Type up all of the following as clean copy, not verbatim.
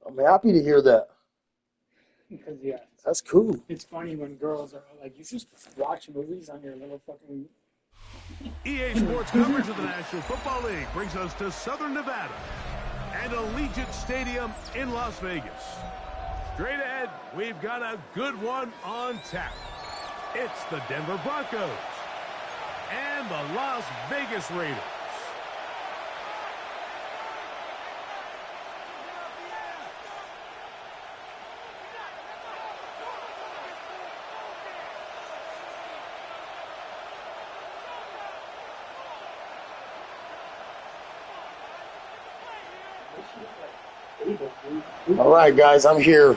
I'm happy to hear that. Because, yeah. That's cool. It's funny when girls are like, you just watch movies on your little fucking... EA Sports coverage of the National Football League brings us to Southern Nevada and Allegiant Stadium in Las Vegas. Straight ahead, we've got a good one on tap. It's the Denver Broncos and the Las Vegas Raiders. All right, guys, I'm here.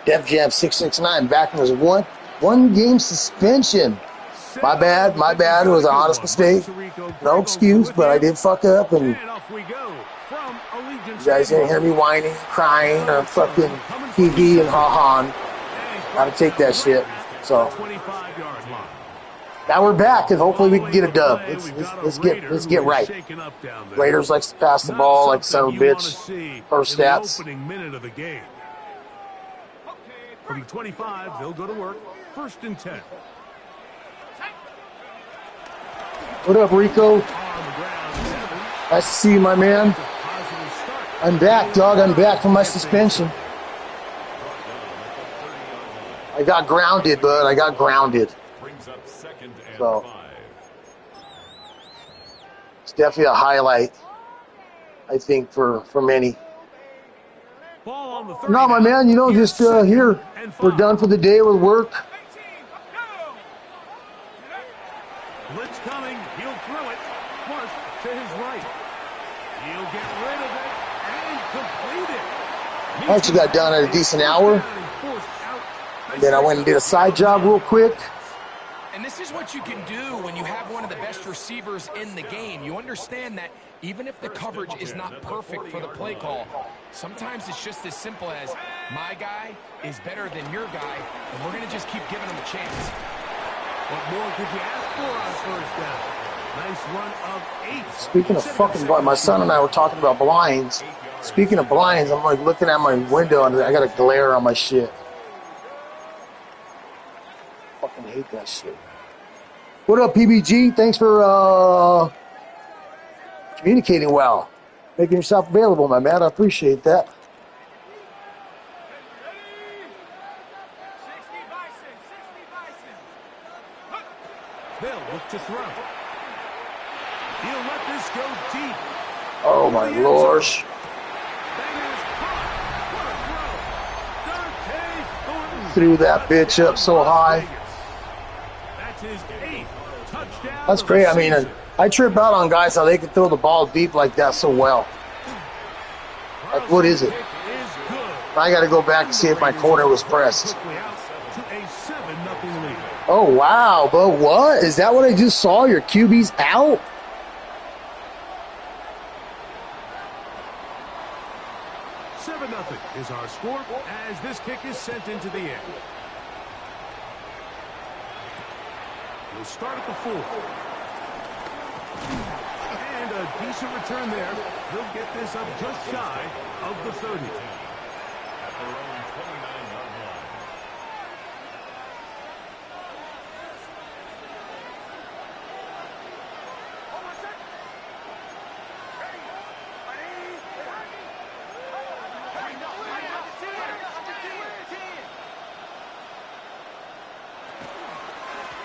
Defjam669 back in his one game suspension. My bad. It was an honest mistake. No excuse, but I did fuck up, and you guys didn't hear me whining, crying, or fucking hee-hee and ha-ha. Gotta take that shit. So now we're back, and hopefully we can get a dub. Let's get right. Raiders likes to pass the ball like son of a bitch. First stats. From the 25, they'll go to work. 1st and 10. What up, Rico? Nice to see you, my man. I'm back, dog. I'm back from my suspension. I got grounded, bud. I got grounded. So it's definitely a highlight, I think, for many. No, my man, you know, just here. We're done for the day with work. Blitz coming. He'll throw it. Flush to his right. He'll get rid of it and complete it. I actually got done at a decent hour. And then I went and did a side job real quick. And this is what you can do when you have one of the best receivers in the game. You understand that even if the coverage is not perfect for the play call, sometimes it's just as simple as, my guy is better than your guy, and we're going to just keep giving him a chance. What more could you ask for on 1st down? Nice run of 8. Speaking of fucking blinds, my son and I were talking about blinds. Speaking of blinds, I'm like looking at my window and I got a glare on my shit. Fucking hate that shit. What up, PBG? Thanks for communicating well. Making yourself available, my man. I appreciate that. They'll look to throw. He'll let this go deep. Oh, my lord. Threw that bitch up so high. That's his 8th touchdown. That's great. I mean, I trip out on guys how they can throw the ball deep like that so well. Like, what is it? I got to go back and see if my corner was pressed. Oh, wow. But what? Is that what I just saw? Your QB's out? Is our score as this kick is sent into the air. We'll start at the 4. And a decent return there. He'll get this up just shy of the 30. At their own 29-yard line.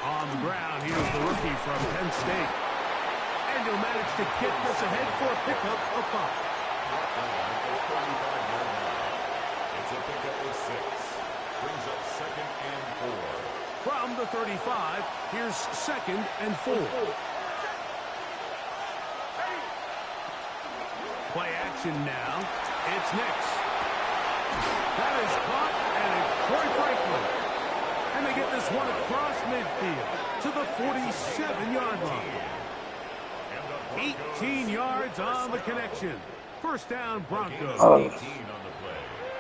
On the ground, here's the rookie from Penn State. And he'll manage to get this ahead for a pickup of 5. It's a pickup of 6. Brings up 2nd and 4. From the 35, here's 2nd and 4. Play action now. It's Nix. That is caught, and it's Troy Franklin. And they get this one across midfield to the 47-yard line. 18 yards on the connection. 1st down, Broncos.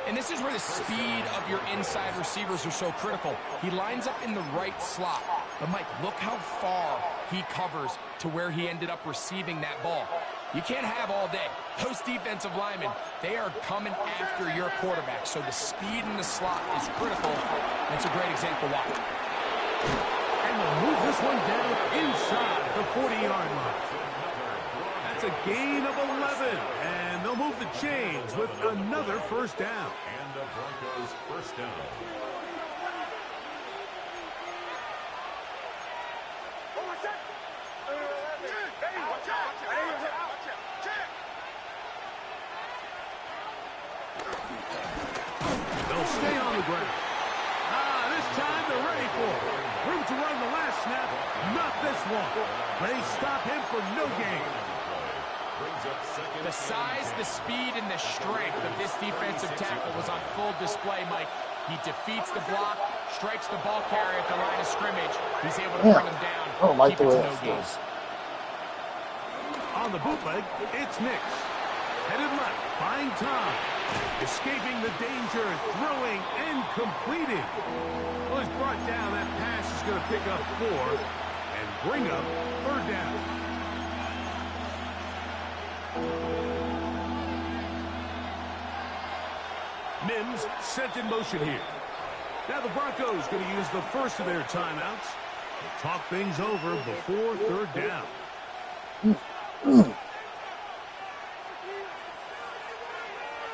And this is where the speed of your inside receivers are so critical. He lines up in the right slot. But, Mike, look how far he covers to where he ended up receiving that ball. You can't have all day. Those defensive linemen, they are coming after your quarterback. So the speed in the slot is critical. That's a great example why. And they'll move this one down inside the 40-yard line. That's a gain of 11. And they'll move the chains with another first down. And the Broncos first down. They'll stay on the ground. This time they're ready for it. Room to run the last snap. Not this one. They stop him for no gain. The size, the speed, and the strength of this defensive tackle was on full display, Mike. He defeats the block, strikes the ball carrier at the line of scrimmage. He's able to bring him down. I don't like keep the it way to no it gain. feels. On the bootleg, it's Nix. Headed left, buying time. Escaping the danger, throwing, and completing. Well, he's brought down. That pass is going to pick up 4 and bring up third down. Mims sent in motion here. Now the Broncos going to use the first of their timeouts to talk things over before third down.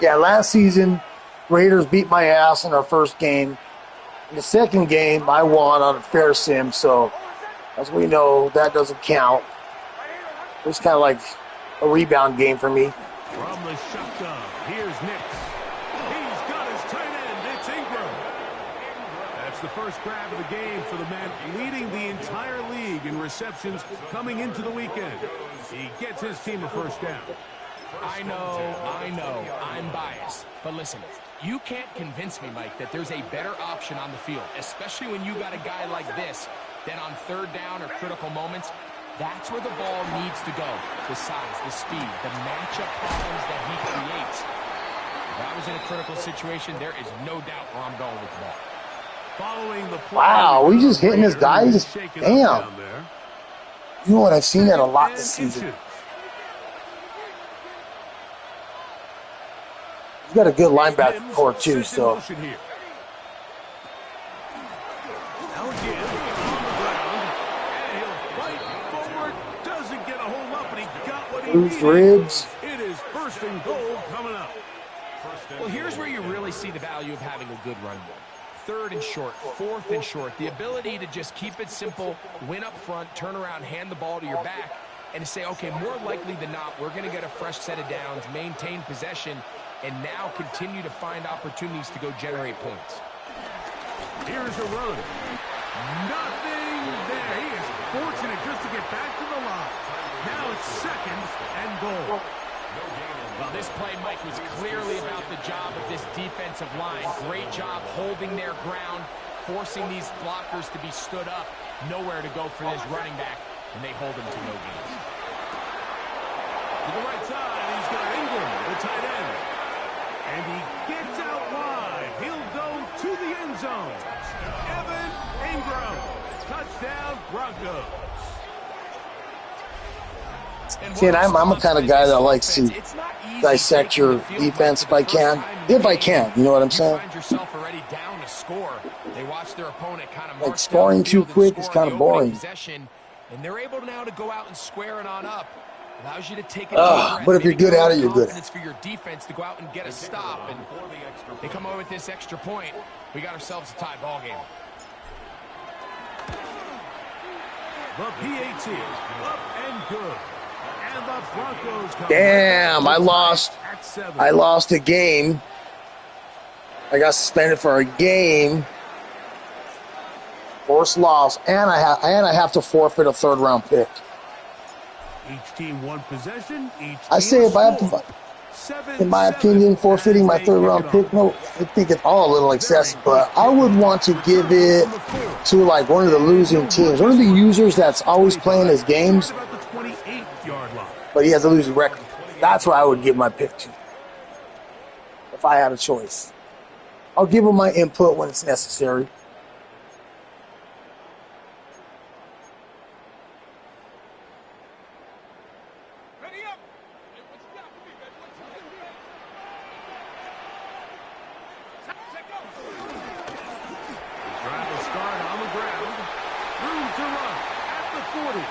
Yeah, last season, Raiders beat my ass in our first game. In the second game, I won on a fair sim, so as we know, that doesn't count. It's kind of like a rebound game for me. From the shotgun, here's Nix. He's got his tight end. It's Ingram. That's the first grab of the game for the man leading the entire league in receptions coming into the weekend. He gets his team a first down. I know, I'm biased. But listen, you can't convince me, Mike, that there's a better option on the field, especially when you got a guy like this, that on third down or critical moments, that's where the ball needs to go. The size, the speed, the matchup problems that he creates. If I was in a critical situation, there is no doubt where I'm going with the ball. Following the play, Wow, we just hitting this guy. Damn. You know what? I've seen that a lot this season. He's got a good linebacker core too, so. Loose ribs. It is first and goal coming up. Well, here's where you really see the value of having a good run game. Third and short, fourth and short. The ability to just keep it simple, win up front, turn around, hand the ball to your back, and to say, okay, more likely than not, we're going to get a fresh set of downs, maintain possession, and now continue to find opportunities to go generate points. Here's a run. Nothing there. He is fortunate just to get back to the line. Now it's second and goal. Well, this play, Mike, was clearly about the job of this defensive line. Great job holding their ground, forcing these blockers to be stood up. Nowhere to go for this running back, and they hold him to no gain. To the right side, he's got Ingram, the tight end. And he gets out wide. He'll go to the end zone. Evan Ingram. Touchdown, Broncos. See, and I'm a kind of guy that likes to dissect your defense if I can. If I can, you know what I'm saying? Like scoring too quick is kind of boring. And they're able now to go out and square it on up. Allows you to take it. But if you're good at it, you're good at it. For your defense to go out and get a stop, and they come over with this extra point. We got ourselves a tie ball game. The PAT up and good. And the Broncos come. Damn, I lost a game. I got suspended for a game. Forced loss, and I have to forfeit a third round pick. Each team one possession. I say if I have to, in my opinion, forfeiting my third round pick, no, I think it's all a little excessive, but I would want to give it to like one of the losing teams, one of the users that's always playing his games, but he has a losing record. That's where I would give my pick to, if I had a choice. I'll give him my input when it's necessary. 40.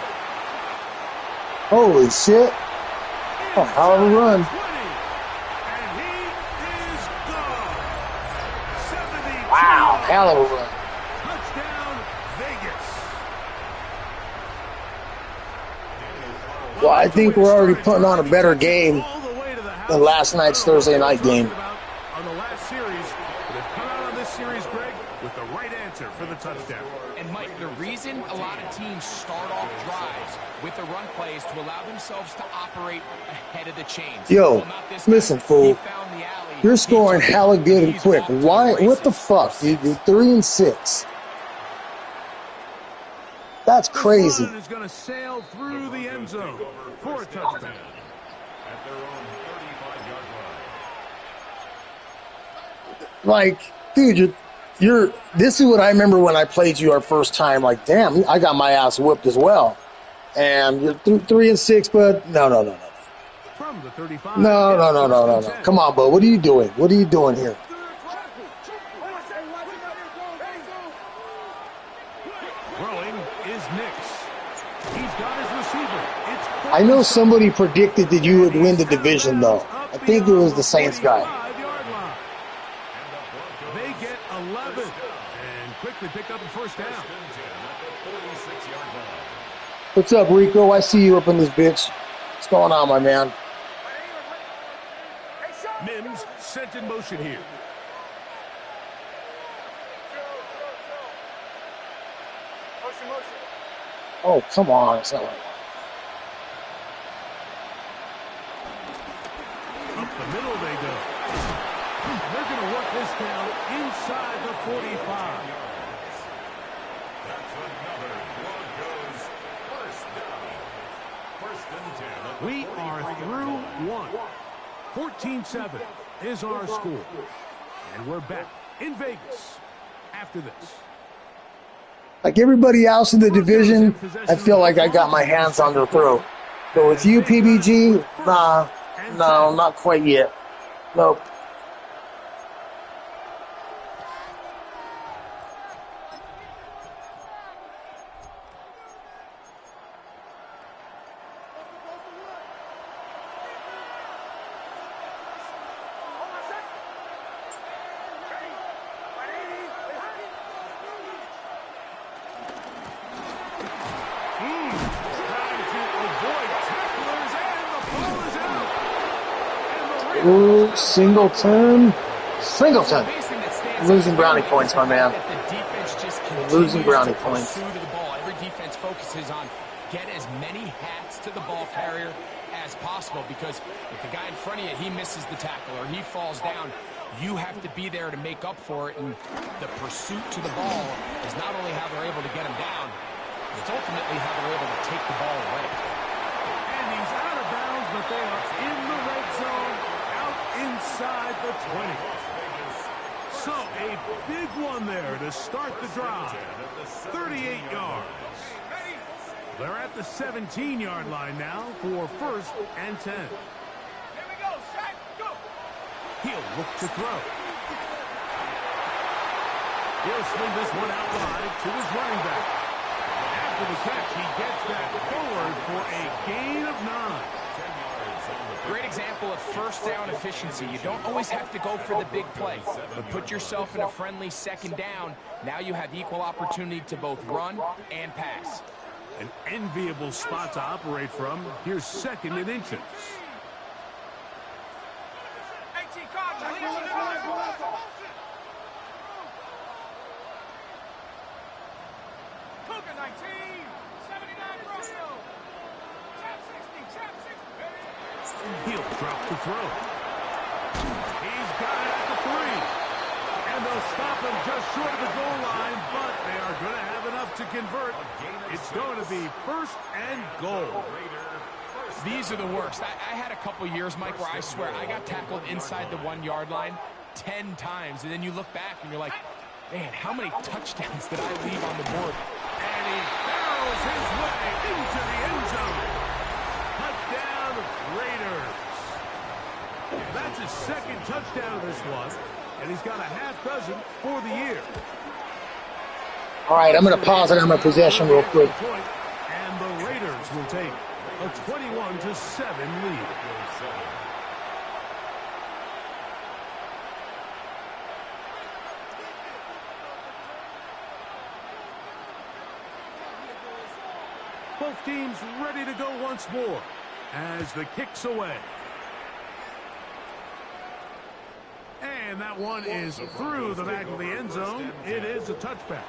Holy shit. Oh, hell of a run. 20. And he is gone. 72 Wow, hell of a run. Touchdown, Vegas. Well, I think we're already putting on a better game All the way to the house. than last night's Thursday night game. On the last series, but they've come out on this series, Greg, with the right answer for the touchdown. And Mike, the reason a lot of teams start off drives with the run plays to allow themselves to operate ahead of the chains. Yo, Well, not this guy. listen, fool. He found the alley. You're He scoring took it, hella good and he's quick. off to the Why? What the races. fuck, dude? You're 3-6. That's crazy. This run is going to sail through the end zone for a touchdown. Like, dude, you're. This is what I remember when I played you our first time. Like, damn, I got my ass whooped as well. And you're 3-6, but no. From the 35. No. Come on, bud. What are you doing? What are you doing here? Throwing is Nix. He's got his receiver. It's I know somebody predicted that you would win the division, though. I think it was the Saints guy. 45-yard line. They get 11 and quickly pick up a first down. What's up, Rico? I see you up in this bitch. What's going on, my man? Mims sent in motion here. Oh, come on. It's not like Up the middle they go. They're going to work this down inside the 45. We are through one. 14-7 is our score. And we're back in Vegas after this. Like everybody else in the division, I feel like I got my hands on their throat. But with you, PBG, no, not quite yet. Nope. Ooh, Singleton. Losing brownie points, my man. Losing brownie points. Every defense focuses on get as many hats to the ball carrier as possible, because if the guy in front of you, he misses the tackle or he falls down, you have to be there to make up for it. And the pursuit to the ball is not only how they're able to get him down, it's ultimately how they're able to take the ball away. And he's out of bounds, but they are in the red zone, out inside the 20. So a big one there to start the drive. 38 yards. They're at the 17-yard line now for 1st and 10. Here we go, Shaq, go. He'll look to throw. He'll swing this one out wide to his running back. After the catch, he gets that forward for a gain of 9. Great example of first down efficiency. You don't always have to go for the big play, but put yourself in a friendly second down. Now you have equal opportunity to both run and pass. An enviable spot to operate from. Here's 2nd and inches. Cougar 19, 79 Romeo. Chap 60, Chap 60. He'll drop the throw. He's got it at the 3. And they'll stop him just short of the goal line, but they are going to have enough to convert. It's going to be 1st and goal. These are the worst. I had a couple years, Mike, where I swear I got tackled inside the 1-yard line 10 times, and then you look back and you're like, man, how many touchdowns did I leave on the board? And he barrels his way into the end zone. Touchdown, Raiders. That's his 2nd touchdown of this one, and he's got a half dozen for the year. All right, I'm going to pause it on my possession real quick. And And the Raiders will take a 21-7 lead. Both teams ready to go once more as the kick's away. And that one is through the back of the end zone. It is a touchback.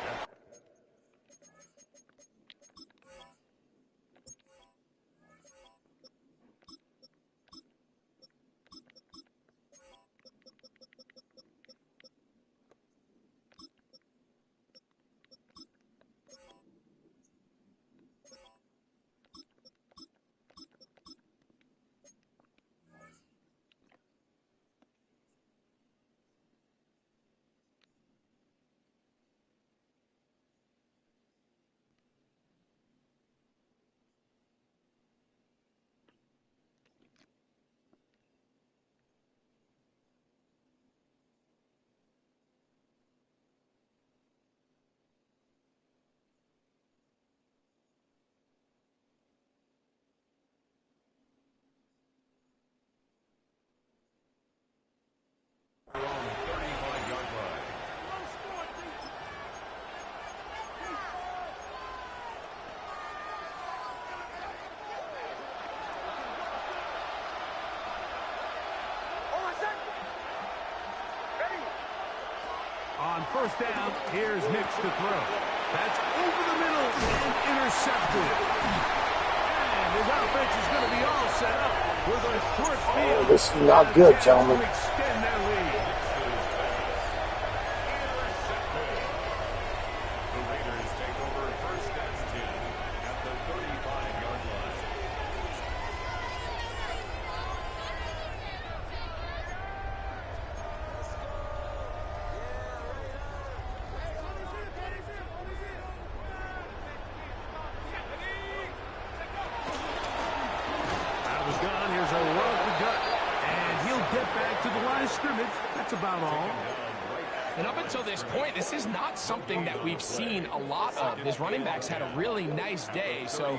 On first down, here's Nix to throw. That's over the middle and intercepted. And his offense is going to be all set up with a short field. This is not good, gentlemen. To extend their lead. The Raiders take over first and 10 at the 35-yard line. That's about all. And up until this point, this is not something that we've seen a lot of. His running backs had a really nice day. So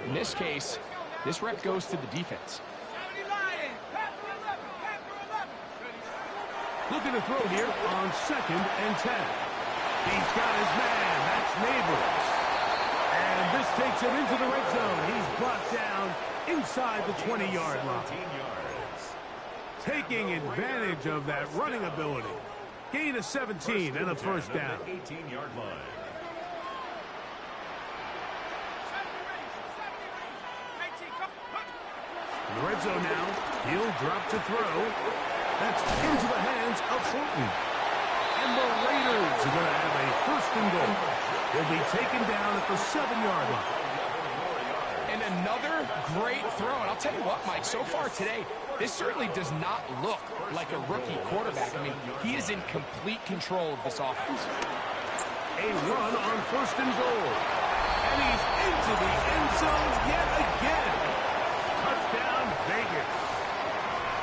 in this case, this rep goes to the defense. Looking to throw here on 2nd and 10. He's got his man. That's Neighbors. And this takes him into the red zone. He's brought down inside the 20-yard line. Taking advantage of that running ability. Gain of 17 and a first down. 18-yard line. In the red zone now, he'll drop to throw. That's into the hands of Fulton. And the Raiders are going to have a first and goal. They'll be taken down at the 7-yard line. And another great throw. And I'll tell you what, Mike, so far today, this certainly does not look like a rookie quarterback. I mean, he is in complete control of this offense. A run on first and goal. And he's into the end zone yet again. Touchdown, Vegas.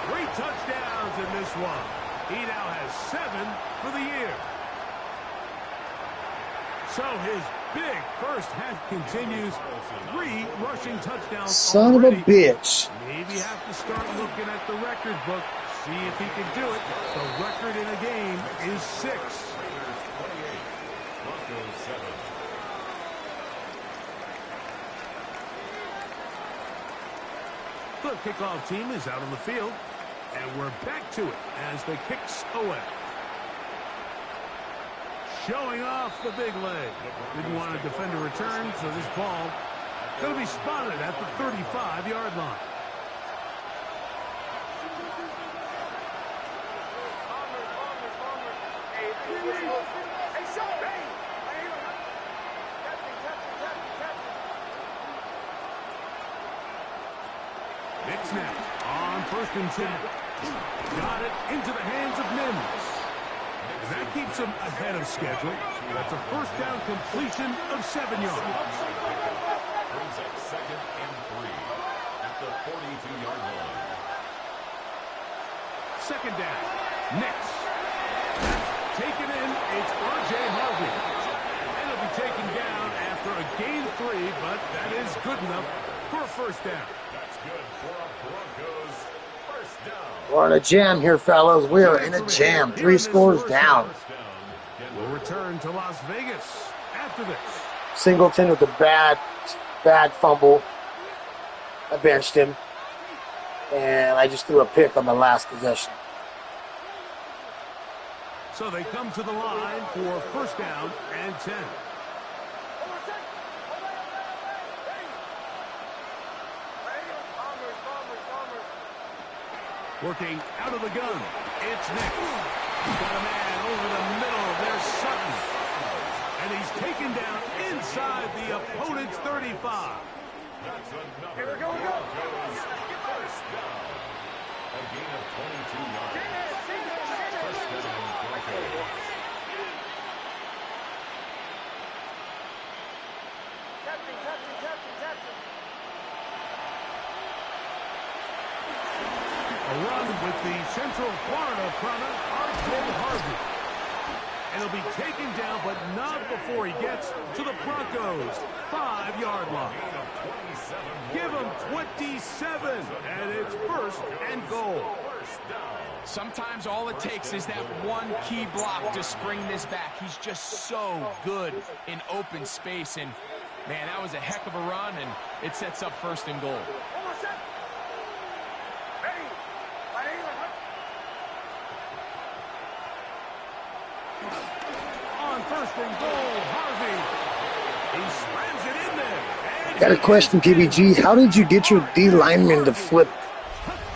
3 touchdowns in this one. He now has 7 for the year. So his big first half continues. 3 rushing touchdowns. Son already. of a bitch. Maybe have to start looking at the record book. See if he can do it. The record in a game is 6. The kickoff team is out on the field. And we're back to it as the kick's away. Showing off the big leg. Didn't want to defend a return, so this ball going to be spotted at the 35-yard line. Big snap on first and 10. Got it into the hands of Mims. And that keeps him ahead of schedule. That's a first down completion of 7 yards. Brings up 2nd and 3 at the 42-yard line. 2nd down. Next. That's taken in. It's R.J. Harvey. And it'll be taken down after a gain 3, but that is good enough for a first down. That's good for a Broncos first down. We're in a jam here, fellas. We are in a jam. 3 scores down. We'll return to Las Vegas after this. Singleton with a bad fumble. I benched him. And I just threw a pick on the last possession. So they come to the line for first down and 10. Working out of the gun. It's Nick. Got a man over the middle. There's Sutton. And he's taken down inside the opponent's 35. That's another Broncos first down. A gain of 22 yards. First down, Broncos. A run with the Central Florida product, R.J. Harvey. And he'll be taken down, but not before he gets to the Broncos' 5-yard line. Give him 27, and it's first and goal. Sometimes all it takes is that one key block to spring this back. He's just so good in open space. And, man, that was a heck of a run, and it sets up first and goal. On first and goal, Harvey. He slams it in there. Got a question, PBG. How did you get your D lineman to flip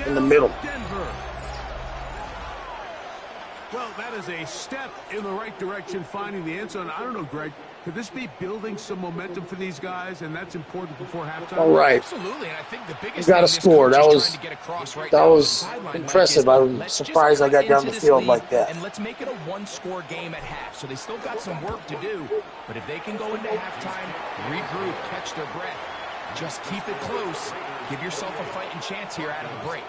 in the middle? Denver. Well, that is a step in the right direction, finding the end zone. I don't know, Greg. Could this be building some momentum for these guys, and that's important before halftime? All right. Absolutely, and I think the biggest You got to thing this score. coach That is was trying to get across right that now was on the sideline, impressive. Mike, I'm let's just surprised I cut got down into the this field lead, like that. and let's make it a one-score game at half. So they still got some work to do, but if they can go into halftime, regroup, catch their breath, just keep it close, give yourself a fighting chance here out of the break.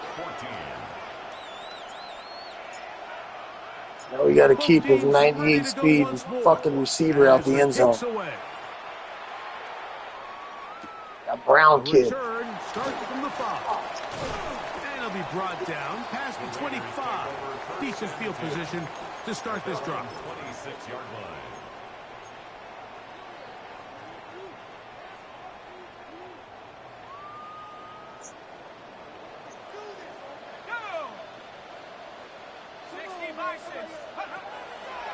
Now we got to keep his 98 speed fucking receiver out the end zone. That Brown kid. Return starts from the 5. And he'll be brought down past the 25. Decent field position to start this drive. 26-yard line.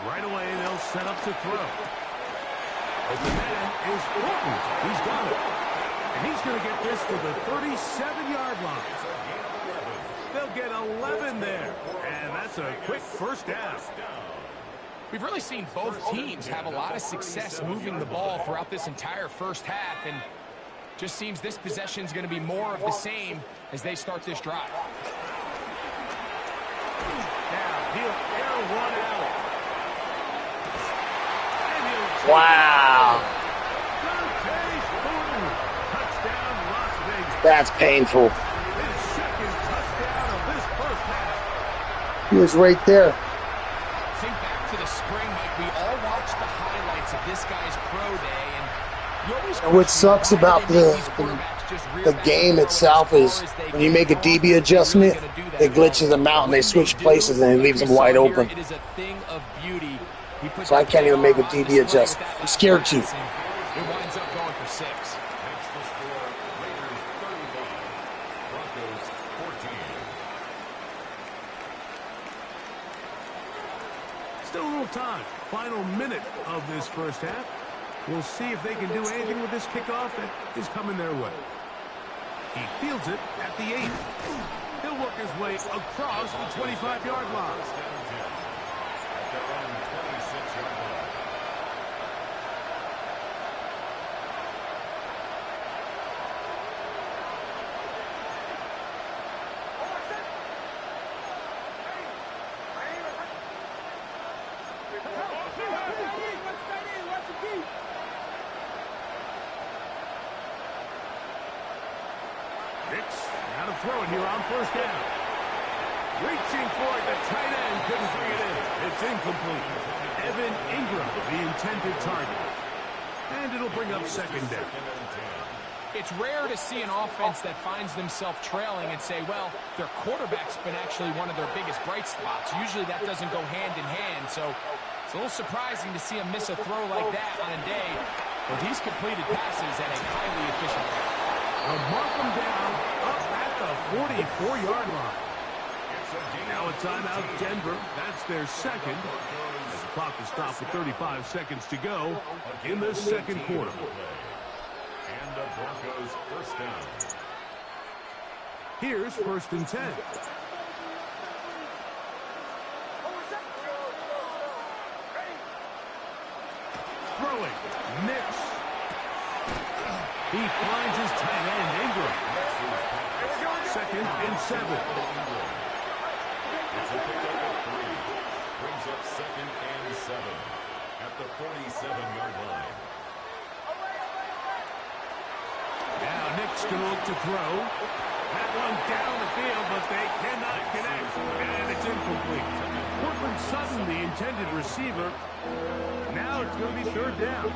Right away, they'll set up to throw. But the man is Orton. He's got it. And he's going to get this to the 37-yard line. They'll get 11 there. And that's a quick first down. We've really seen both teams have a lot of success moving the ball throughout this entire first half, and just seems this possession is going to be more of the same as they start this drive. Now, he'll air one out. Wow. Touchdown, Las Vegas. That's painful. His second touchdown of this first half. He was right there. Think back to the spring, Mike. We all watched the highlights of this guy's pro day, and you always And what sucks about the game itself is when you make a DB adjustment, it glitches them out and they switch places and it leaves them wide open. It is a thing of beauty. So I can't even make a DB adjustment. I'm scared to. It winds up going for 6. That's the score. Raiders 35. Broncos 14. Still a little time. Final minute of this first half. We'll see if they can do anything with this kickoff that is coming their way. He fields it at the 8. He'll work his way across the 25-yard line. At their own 26-yard line. Hicks, now to throw it here on first down. Reaching for it, the tight end couldn't bring it in. It's incomplete. Evan Ingram, the intended target. And it'll bring up second down. It's rare to see an offense that finds themselves trailing and say, well, their quarterback's been actually one of their biggest bright spots. Usually that doesn't go hand in hand, so it's a little surprising to see him miss a throw like that on a day where he's completed passes at a highly efficient rate. They'll mark him down up at the 44-yard line. Now a timeout, Denver. That's their second. As the clock is stopped with 35 seconds to go in the second quarter. And the Broncos first down. Here's 1st and 10. Throwing. Nix. He finds his tight end, Ingram. 2nd and 7. It's a pickup of 3. Brings up 2nd and 7 at the 47-yard line. Now Nick's going to look to throw. That one down the field, but they cannot connect. And it's incomplete. Cortland Sutton, the intended receiver. Now it's going to be 3rd down.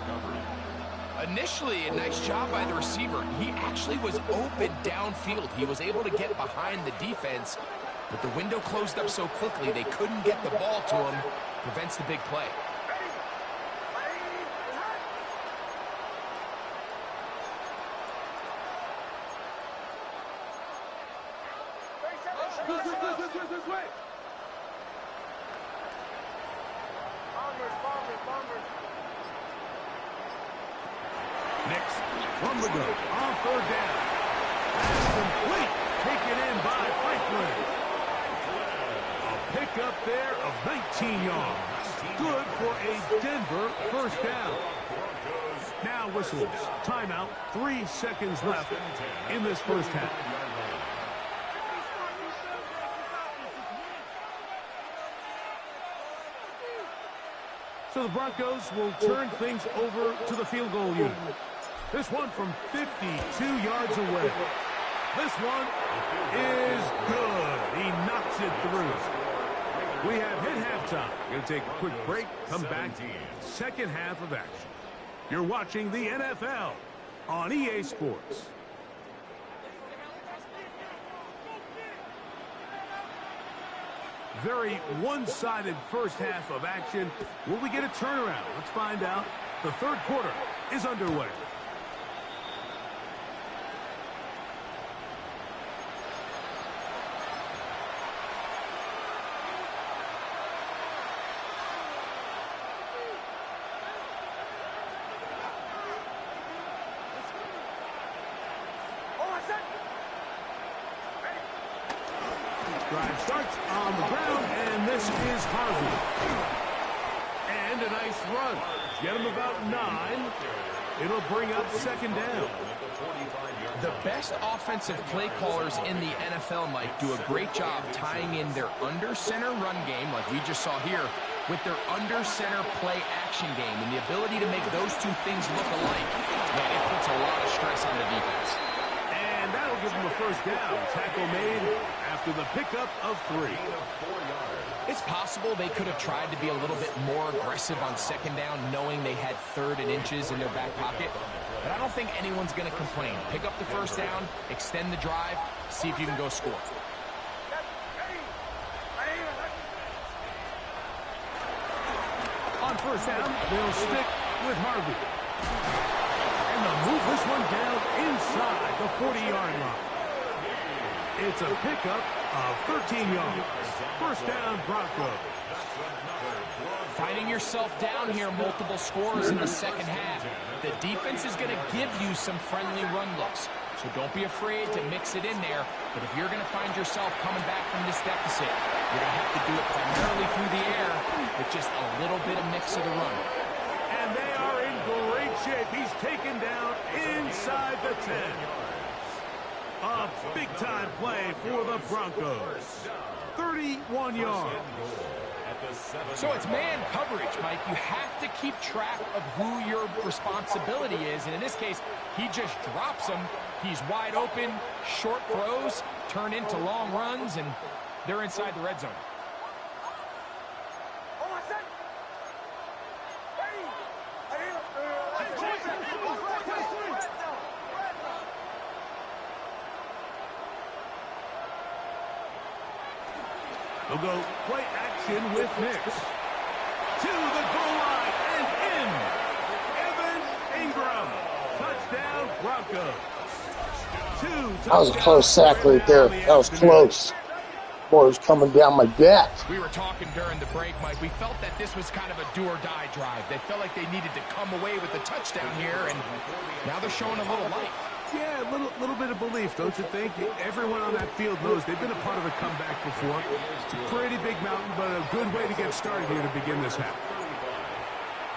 Initially, a nice job by the receiver. He actually was open downfield. He was able to get behind the defense, but the window closed up so quickly they couldn't get the ball to him. Prevents the big play. Nix from the go on 3rd down. Pass complete. Taken in by Franklin. A pickup there of 19 yards. Good for a Denver 1st down. Now whistles. Timeout. 3 seconds left in this first half. So the Broncos will turn things over to the field goal unit. This one from 52 yards away. This one is good. He knocks it through. We have hit halftime. Going to take a quick break. Come back. Second half of action. You're watching the NFL on EA Sports. Very one-sided first half of action. Will we get a turnaround? Let's find out. The 3rd quarter is underway. Drive starts on the ground, and this is Harvey. And a nice run. Get him about 9. It'll bring up 2nd down. The best offensive play callers in the NFL, Mike, do a great job tying in their under-center run game, like we just saw here, with their under-center play action game. And the ability to make those two things look alike, man, it puts a lot of stress on the defense. And that'll give him a 1st down. Tackle made after the pickup of 3. It's possible they could have tried to be a little bit more aggressive on 2nd down, knowing they had 3rd and inches in their back pocket. But I don't think anyone's going to complain. Pick up the 1st down, extend the drive, see if you can go score. On 1st down, they'll stick with Harvey. And they'll move this one down inside the 40-yard line. It's a pickup of 13 yards. 1st down, Broncos. Finding yourself down here, multiple scores in the second half. The defense is going to give you some friendly run looks. So don't be afraid to mix it in there. But if you're going to find yourself coming back from this deficit, you're going to have to do it primarily through the air with just a little bit of mix of the run. And they are in great shape. He's taken down inside the 10. A big-time play for the Broncos. 31 yards. So it's man coverage, Mike. You have to keep track of who your responsibility is. And in this case, he just drops him. He's wide open. Short throws turn into long runs, and they're inside the red zone. They'll go play action with Nix. To the goal line and in. Evan Ingram. Touchdown, Broncos. That was a close sack right there. That was close. Boy, it was coming down my back. We were talking during the break, Mike. We felt that this was kind of a do-or-die drive. They felt like they needed to come away with the touchdown here, and now they're showing a little life. Yeah, a little bit of belief, don't you think? Everyone on that field knows they've been a part of a comeback before. It's a pretty big mountain, but a good way to get started here to begin this half.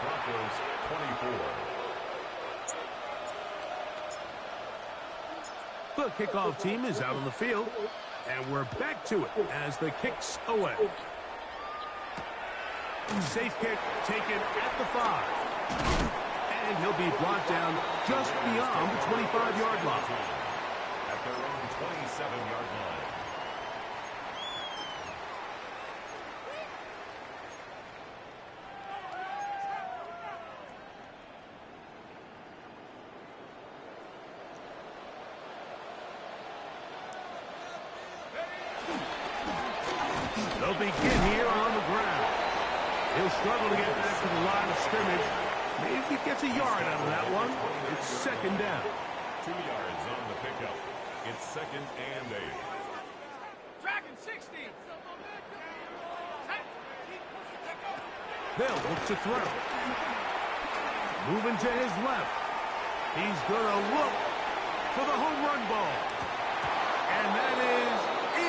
Broncos 24. The kickoff team is out on the field, and we're back to it as the kick's away. Safe kick taken at the 5. And he'll be brought down just beyond the 25-yard line. At their own 27-yard line. They'll begin here on the ground. He'll struggle to get back to the line of scrimmage. Maybe he gets a yard out of that one. It's second down. 2 yards on the pickup. It's second and 8. Dragon 60. Bill looks to throw. Moving to his left. He's going to look for the home run ball. And that is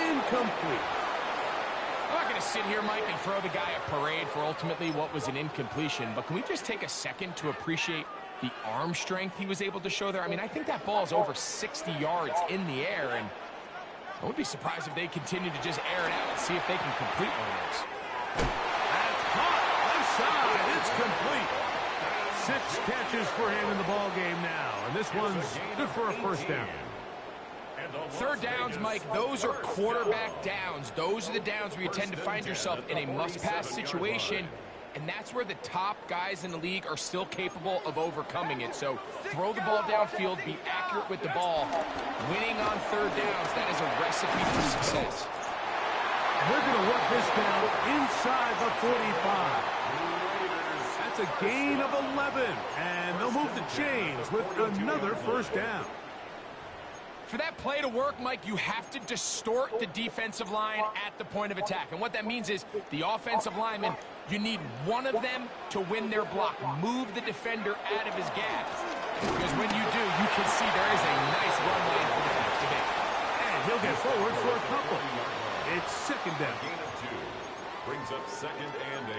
incomplete. I'm not going to sit here, Mike, and throw the guy a parade for ultimately what was an incompletion, but can we just take a second to appreciate the arm strength he was able to show there? I mean, I think that ball is over 60 yards in the air, and I would be surprised if they continue to just air it out and see if they can complete one of those. That's caught. Left side. It's complete. 6 catches for him in the ball game now, and this one's good for a first down. Third downs, Mike, those are quarterback downs. Those are the downs where you tend to find yourself in a must-pass situation, and that's where the top guys in the league are still capable of overcoming it. So throw the ball downfield, be accurate with the ball. Winning on third downs, that is a recipe for success. We're going to work this down inside the 45. That's a gain of 11, and they'll move the chains with another first down. For that play to work, Mike, you have to distort the defensive line at the point of attack. And what that means is the offensive lineman, you need one of them to win their block. Move the defender out of his gap. Because when you do, you can see there is a nice run lane for the back to get. And he'll get forward for a couple. It's second down. Gain of 2. Brings up second and 8.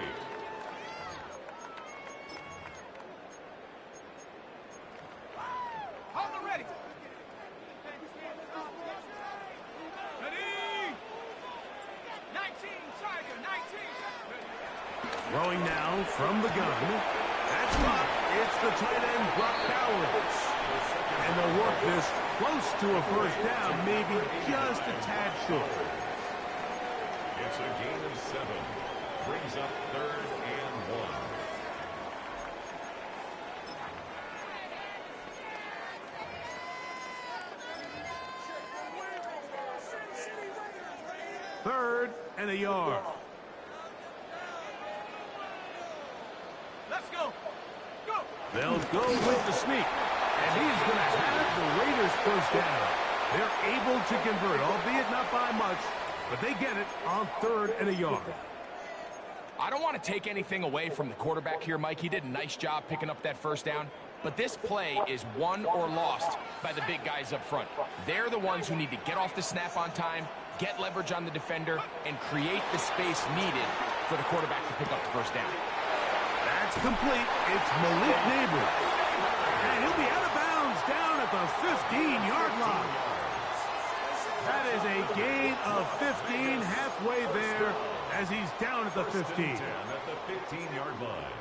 Hold the ready. Ready. 19, Tiger, 19. Throwing now from the gun. That's right. It's the tight end, Brock Bowers. And they'll work this close to a first down, maybe just a tad short. It's a gain of 7. Brings up third and 1. Third and a yard. Let's go. Go. They'll go with the sneak. And he's going to have the Raiders first down. They're able to convert, albeit not by much, but they get it on third and a yard. I don't want to take anything away from the quarterback here, Mike. He did a nice job picking up that first down. But this play is won or lost by the big guys up front. They're the ones who need to get off the snap on time, get leverage on the defender, and create the space needed for the quarterback to pick up the first down. That's complete. It's Malik Neighbors. And he'll be out of bounds down at the 15-yard line. That is a gain of 15 halfway there as he's down at the 15. At the 15-yard line.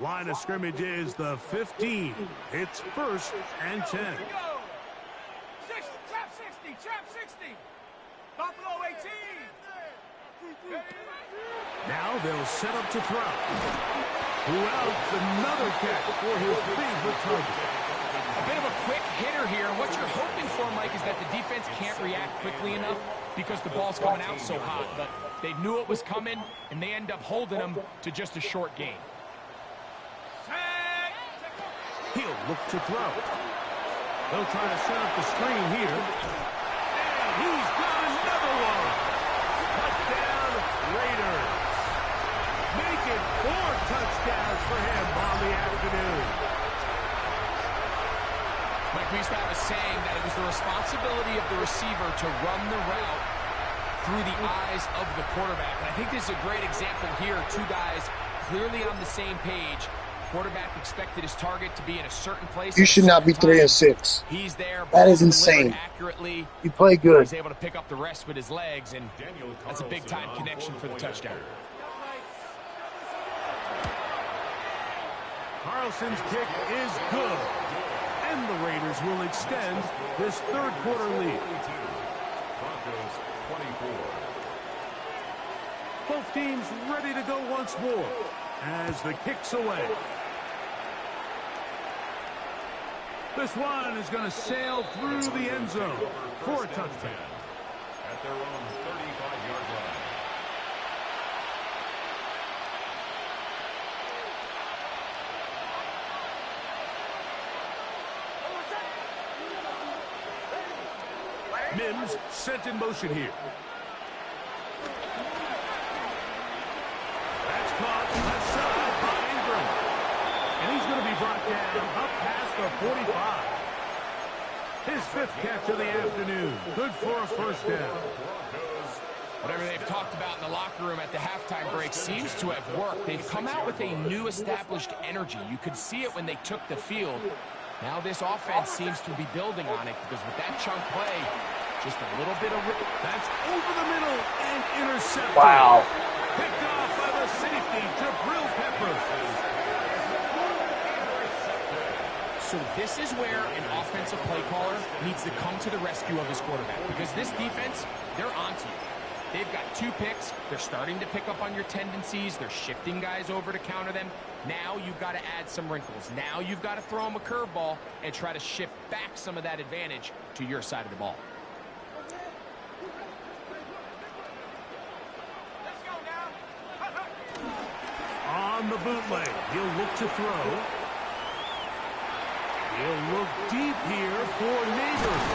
Line of scrimmage is the 15. It's first and 10. Trap 60, trap 60. Buffalo 18. Now they'll set up to throw. Who else? Another catch for his favorite target. A bit of a quick hitter here. What you're hoping for, Mike, is that the defense can't react quickly enough because the ball's coming out so hot, but they knew it was coming, and they end up holding them to just a short gain. He'll look to throw. They'll try to set up the screen here. And he's got another one. Touchdown, Raiders. Make it 4 touchdowns for him on the afternoon. Mike, we used to have a saying that it was the responsibility of the receiver to run the route through the eyes of the quarterback. And I think this is a great example here. 2 guys clearly on the same page. Quarterback expected his target to be in a certain place. You should not be 3-6. He's there. That is insane. Accurately. You play good. He's able to pick up the rest with his legs, and that's a big-time connection for the touchdown. Carlson's kick is good. And the Raiders will extend this third-quarter lead. Broncos 24. Both teams ready to go once more as the kick's away. This one is going to sail through the end zone for a touchdown. At their own 35-yard line. Mims sent in motion here. That's caught left side by Ingram. And he's going to be brought down up past the 45. His 5th catch of the afternoon. Good for a first down. Whatever they've talked about in the locker room at the halftime break seems to have worked. They've come out with a new established energy. You could see it when they took the field. Now this offense seems to be building on it because with that chunk play, just a little bit of... That's over the middle and intercepted. Wow. Picked off by the safety, Jabril Peppers. So this is where an offensive play caller needs to come to the rescue of his quarterback because this defense, they're onto you. They've got 2 picks. They're starting to pick up on your tendencies. They're shifting guys over to counter them. Now you've got to add some wrinkles. Now you've got to throw them a curveball and try to shift back some of that advantage to your side of the ball. On the bootleg, he'll look to throw. He'll look deep here for Neighbors.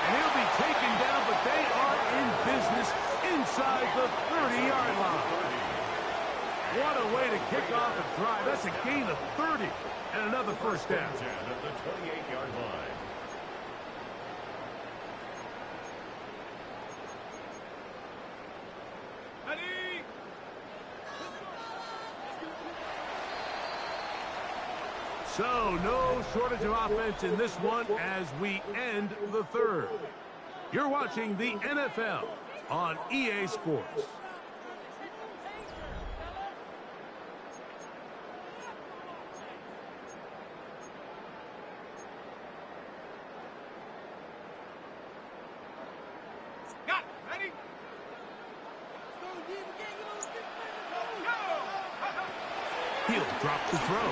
And he'll be taken down, but they are in business inside the 30-yard line. What a way to kick off a drive. That's a gain of 30 and another first down. At the 28-yard line. So, no shortage of offense in this one as we end the third. You're watching the NFL on EA Sports. Got it. Ready? He'll drop the throw.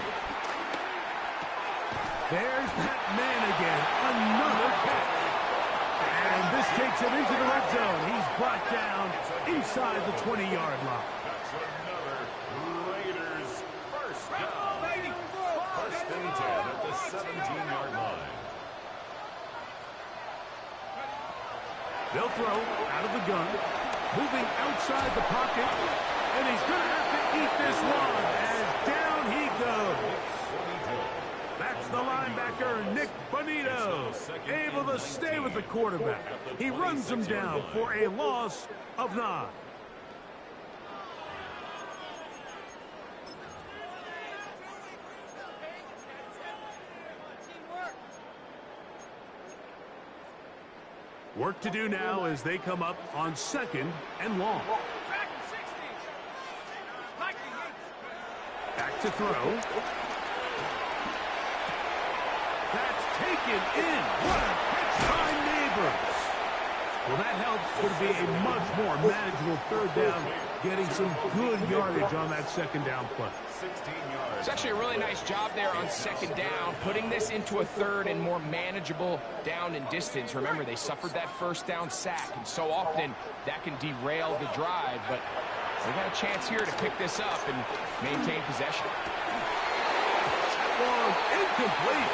There's that man again. Another catch. And this takes him into the red zone. He's brought down inside the 20-yard line. That's another Raiders first down. First and 10 at the 17-yard line. They'll throw out of the gun. Moving outside the pocket. And he's going to have to eat this one. And down he goes. That's the linebacker, Nick Bonito, able to stay with the quarterback. He runs him down for a loss of 9. Work to do now as they come up on 2nd and long. Back to throw. That's taken in. What a catch by Neighbors. Well, that helps. It's going to be a much more manageable third down, getting some good yardage on that second down play. 16 yards. It's actually a really nice job there on second down, putting this into a third and more manageable down and distance. Remember, they suffered that first down sack, and so often that can derail the drive, but they got a chance here to pick this up and maintain possession. Long, incomplete.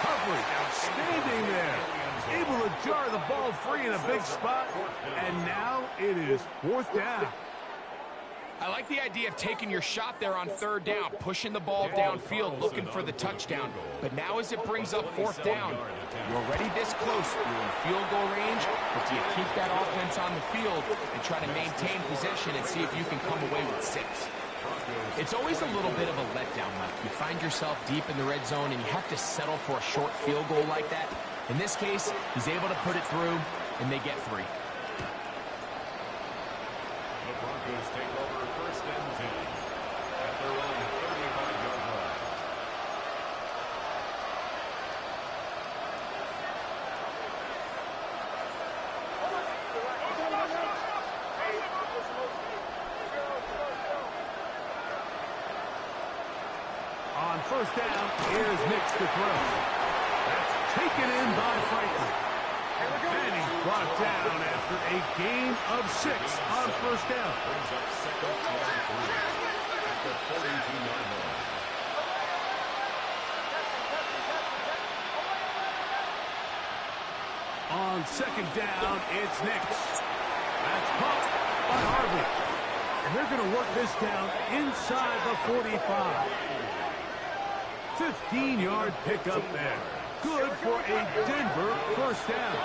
Coverage, outstanding there. Able to jar the ball free in a big spot, and now it is fourth down. I like the idea of taking your shot there on third down, pushing the ball downfield, looking for the touchdown. But now as it brings up fourth down, you're already this close. You're in field goal range, but do you keep that offense on the field and try to maintain possession and see if you can come away with 6? It's always a little bit of a letdown, Mike. You find yourself deep in the red zone and you have to settle for a short field goal like that. In this case, he's able to put it through, and they get 3. The Broncos take over first and 10 at their own 35-yard line. On first down, here's Nix to throw. That's taken in by Franklin. And he's brought down after a gain of 6 on first down. Brings up second and 3 at the 42-yard line. On second down, it's Nix. That's caught by Harvey. And they're going to work this down inside the 45. 15-yard pickup there. Good for a Denver first down.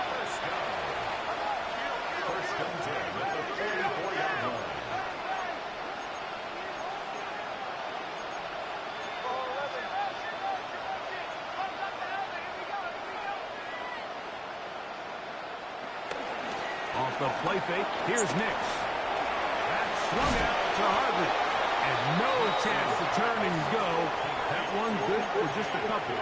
First and 10 at the 44-yard line. Off the play fake, here's Nix. That's swung out to Harvey. And no chance to turn and go. That one good for just a couple.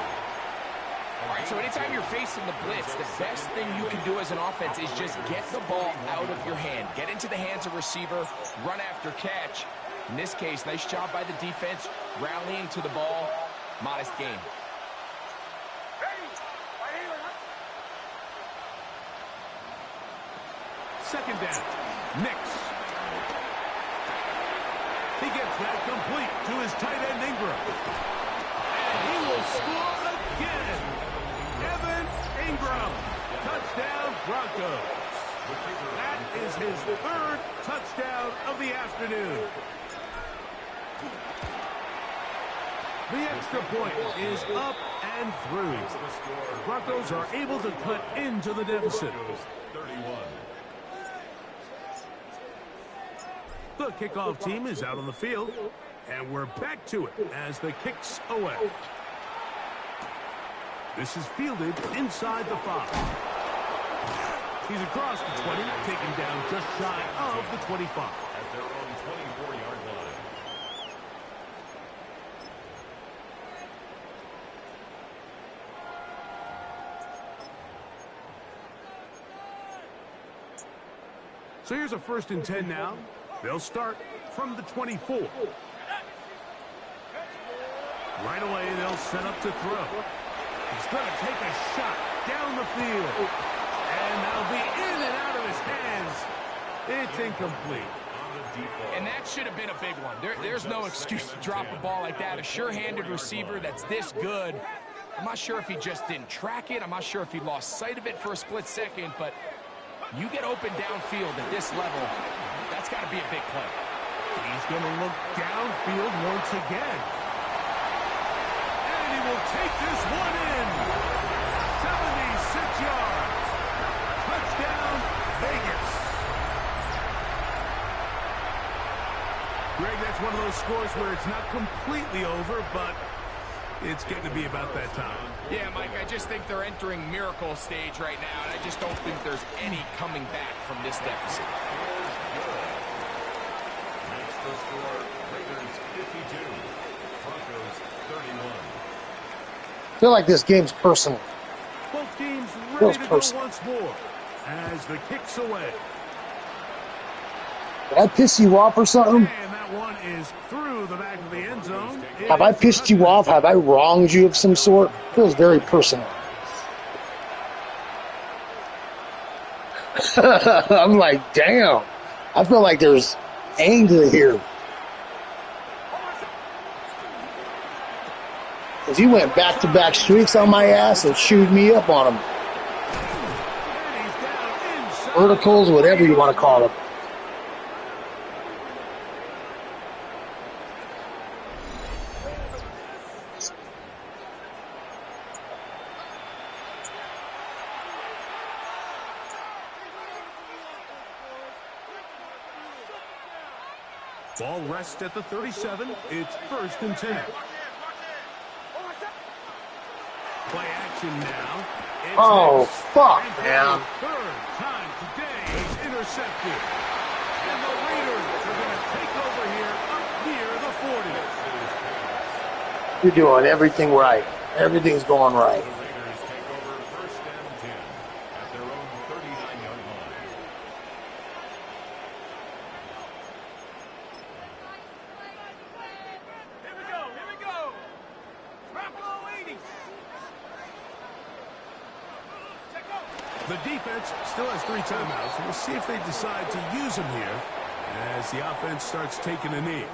All right, so anytime you're facing the blitz, the best thing you can do as an offense is just get the ball out of your hand. Get into the hands of receiver, run after catch. In this case, nice job by the defense, rallying to the ball. Modest gain. Second down, Nix. He gets that complete to his tight end Ingram. And he will score again. Evan Ingram. Touchdown, Broncos. That is his 3rd touchdown of the afternoon. The extra point is up and through. The Broncos are able to cut into the deficit. 31. The kickoff team is out on the field, and we're back to it as the kick's away. This is fielded inside the 5. He's across the 20, taken down just shy of the 25. At their own 24-yard line. So here's a 1st and 10 now. They'll start from the 24. Right away, they'll set up to throw. He's going to take a shot down the field. And that'll be in and out of his hands. It's incomplete. And that should have been a big one. There's no excuse to drop a ball like that. A sure-handed receiver that's this good. I'm not sure if he just didn't track it. I'm not sure if he lost sight of it for a split second. But you get open downfield at this level, that's got to be a big play. He's going to look downfield once again. And he will take this one in. 76 yards. Touchdown, Vegas. Greg, that's one of those scores where it's not completely over, but it's getting to be about that time. Yeah, Mike, I just think they're entering miracle stage right now, and I just don't think there's any coming back from this deficit. Makes the score Raiders 52, Broncos 31. I feel like this game's personal. Both teams ready to go once more as the kick's away. Did I piss you off or something? And that one is through the back of the end zone. Have I pissed you off? Have I wronged you of some sort? Feels very personal. I'm like, damn. I feel like there's anger here. Because he went back-to-back streaks on my ass and chewed me up on them. Verticals, whatever you want to call them. Ball rests at the 37. It's 1st and 10. Play action now. Oh, fuck, man. Third time today he's intercepted. And the Raiders are going to take over here up near the 40. You're doing everything right. Everything's going right. The Raiders take over 1st and 10 at their own 39-yard line. Here we go. Here we go. Drop low 80. The defense still has 3 timeouts. We'll see if they decide to use them here as the offense starts taking a knee.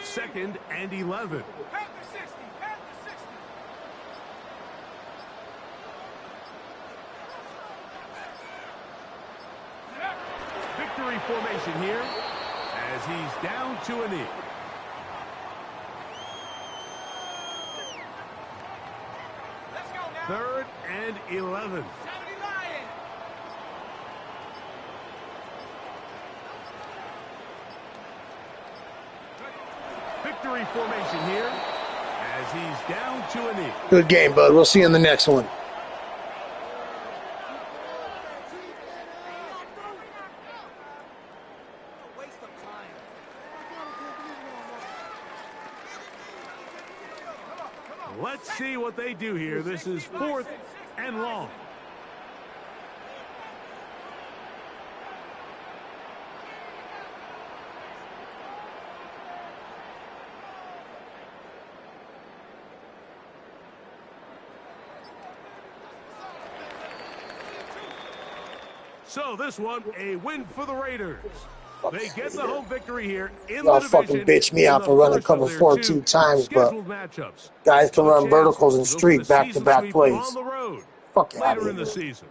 Second and 11. At the 60. At the 60. Victory formation here as he's down to a knee. Let's go now. 3rd and 11. 70 Lions. Victory formation here as he's down to a knee. Good game, bud. We'll see you in the next one. Waste of time. Let's see what they do here. This is 4th and long. So this one, a win for the Raiders. They get the home victory here in Y'all the fucking division. bitch me out for running cover 4 2 times, but guys can run verticals and streak back-to-back plays. On the road Fuck out later of in the here. season.